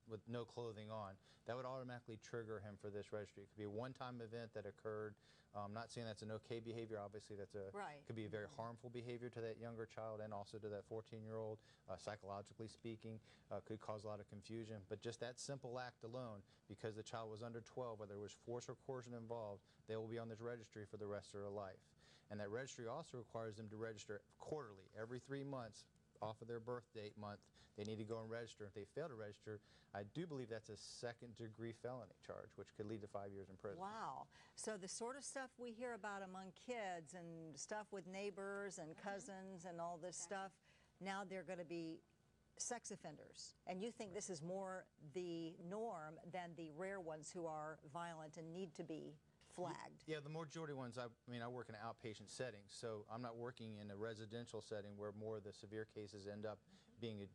with no clothing on, that would automatically trigger him for this registry. It could be a one-time event that occurred. I'm not saying that's an okay behavior. Obviously, that's could be a very harmful behavior to that younger child and also to that 14-year-old, psychologically speaking, could cause a lot of confusion. But just that simple act alone, because the child was under 12, whether there was force or coercion involved, they will be on this registry for the rest of their life. And that registry also requires them to register quarterly, every 3 months, off of their birth date month. They need to go and register. If they fail to register, I do believe that's a second-degree felony charge, which could lead to 5 years in prison. Wow. So the sort of stuff we hear about among kids and stuff with neighbors and cousins and all this stuff, now they're going to be sex offenders. And you think this is more the norm than the rare ones who are violent and need to be flagged? Yeah, the majority ones, I mean, I work in an outpatient setting, so I'm not working in a residential setting where more of the severe cases end up being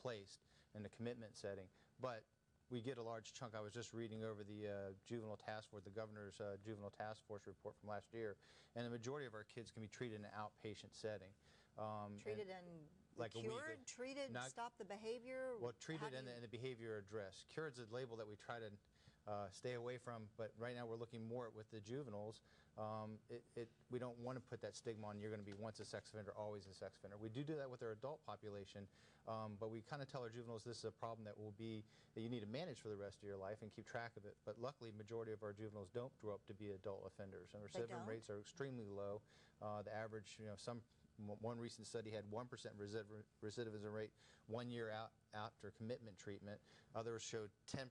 placed in a commitment setting. But we get a large chunk. I was just reading over the juvenile task force, the governor's juvenile task force report from last year, and the majority of our kids can be treated in an outpatient setting. Treated and like cured, treated, stop the behavior? Well, treated and the behavior addressed. Cured is a label that we try to stay away from, but right now we're looking more with the juveniles. We don't want to put that stigma on you're going to be once a sex offender, always a sex offender. We do that with our adult population, but we kind of tell our juveniles this is a problem that you need to manage for the rest of your life and keep track of it. But luckily, the majority of our juveniles don't grow up to be adult offenders, and recidivism rates are extremely low. The average, one recent study had 1% recidivism rate 1 year out after commitment treatment. Others showed 10%,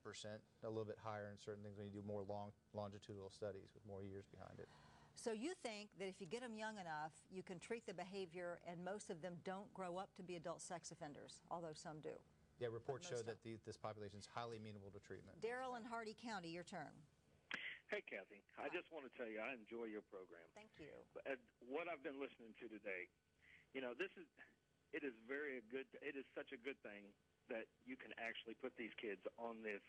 a little bit higher in certain things when you do more longitudinal studies with more years behind it. So you think that if you get them young enough, you can treat the behavior, and most of them don't grow up to be adult sex offenders, although some do. Yeah, reports show that this population is highly amenable to treatment. Daryl in Hardy County, your turn. Hey, Kathy. I just want to tell you I enjoy your program. Thank you. What I've been listening to today, it is such a good thing that you can actually put these kids on this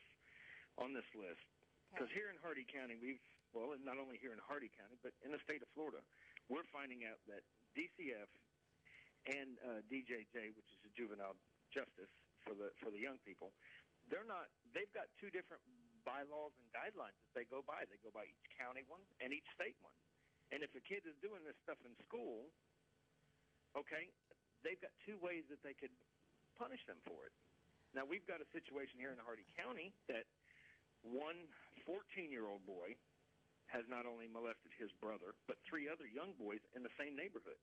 list. Because here in Hardy County, not only here in Hardy County, but in the state of Florida, we're finding out that DCF and DJJ, which is a juvenile justice for the young people, they've got two different bylaws and guidelines that they go by. They go by each county one and each state one. And if a kid is doing this stuff in school, okay, they've got two ways that they could punish them for it. Now, we've got a situation here in Hardy County that one 14-year-old boy has not only molested his brother, but 3 other young boys in the same neighborhood.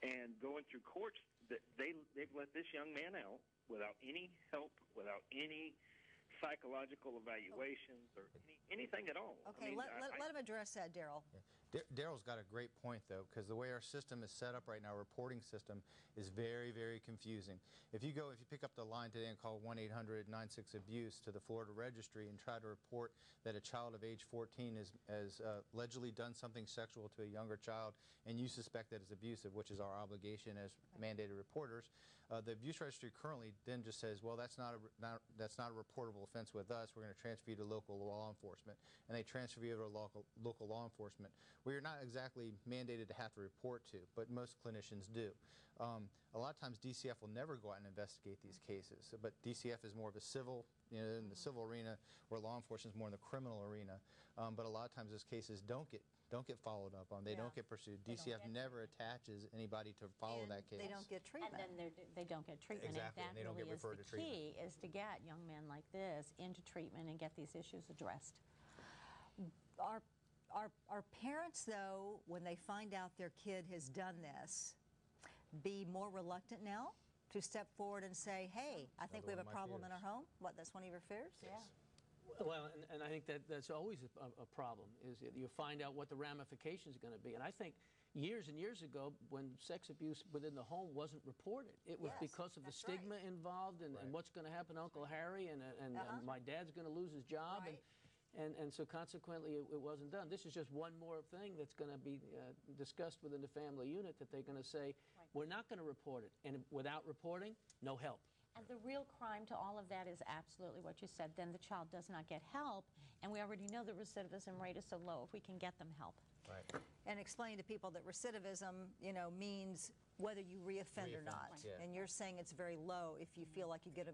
And going through courts, they've let this young man out without any help, without any psychological evaluations or anything at all. Okay, let him address that, Daryl. Yeah. Daryl's got a great point, though, because the way our system is set up right now, our reporting system, is very, very confusing. If you pick up the line today and call 1-800-96-ABUSE to the Florida Registry and try to report that a child of age 14 has allegedly done something sexual to a younger child, and you suspect that it's abusive, which is our obligation as mandated reporters, the Abuse Registry currently then just says, well, that's not a reportable offense with us. We're going to transfer you to local law enforcement, and they transfer you to local law enforcement. We're not exactly mandated to have to report to, but most clinicians do. A lot of times DCF will never go out and investigate these cases, but DCF is more of a civil, in the civil arena, where law enforcement is more in the criminal arena. But a lot of times those cases don't get followed up on. They don't get pursued. DCF never attaches anybody to follow that case. They don't get treatment. And then they don't get treatment. Exactly. And that really is the key, is to get young men like this into treatment and get these issues addressed. Are parents, though, when they find out their kid has done this, be more reluctant now to step forward and say, hey, I think we have a problem in our home? What, that's one of your fears? Yes. Yeah. Well, and I think that's always a problem, is you find out what the ramifications are going to be. And I think years and years ago, when sex abuse within the home wasn't reported, it was because of the stigma involved and what's going to happen to Uncle Harry and my dad's going to lose his job. Right. And so consequently, it wasn't done. This is just one more thing that's going to be discussed within the family unit, that they're going to say, we're not going to report it. And without reporting, no help. And the real crime to all of that is absolutely what you said. Then the child does not get help, and we already know the recidivism rate is so low if we can get them help. Right. And explain to people that recidivism, means whether you reoffend or not. Reoffend, yeah. And you're saying it's very low if you feel like you get